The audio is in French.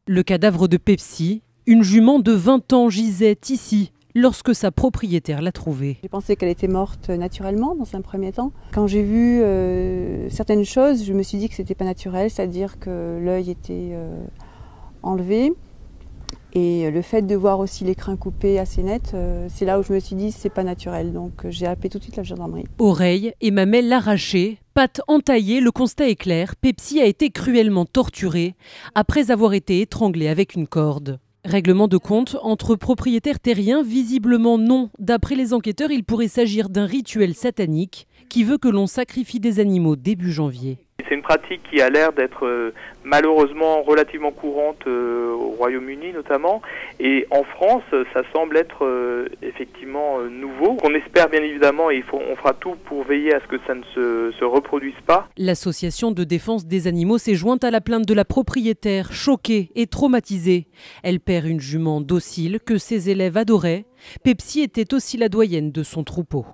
Le cadavre de Pepsi, une jument de 20 ans gisait ici lorsque sa propriétaire l'a trouvée. J'ai pensé qu'elle était morte naturellement dans un premier temps. Quand j'ai vu certaines choses, je me suis dit que c'était pas naturel, c'est-à-dire que l'œil était enlevé. Et le fait de voir aussi les crins coupés assez nets, c'est là où je me suis dit c'est pas naturel. Donc j'ai appelé tout de suite la gendarmerie. Oreilles et mamelles arrachées, pattes entaillées, le constat est clair. Pepsi a été cruellement torturée après avoir été étranglée avec une corde. Règlement de compte entre propriétaires terriens, visiblement non. D'après les enquêteurs, il pourrait s'agir d'un rituel satanique qui veut que l'on sacrifie des animaux début janvier. C'est une pratique qui a l'air d'être malheureusement relativement courante au Royaume-Uni notamment. Et en France, ça semble être effectivement nouveau. On espère bien évidemment, et on fera tout pour veiller à ce que ça ne se reproduise pas. L'association de défense des animaux s'est jointe à la plainte de la propriétaire, choquée et traumatisée. Elle perd une jument docile que ses élèves adoraient. Pepsi était aussi la doyenne de son troupeau.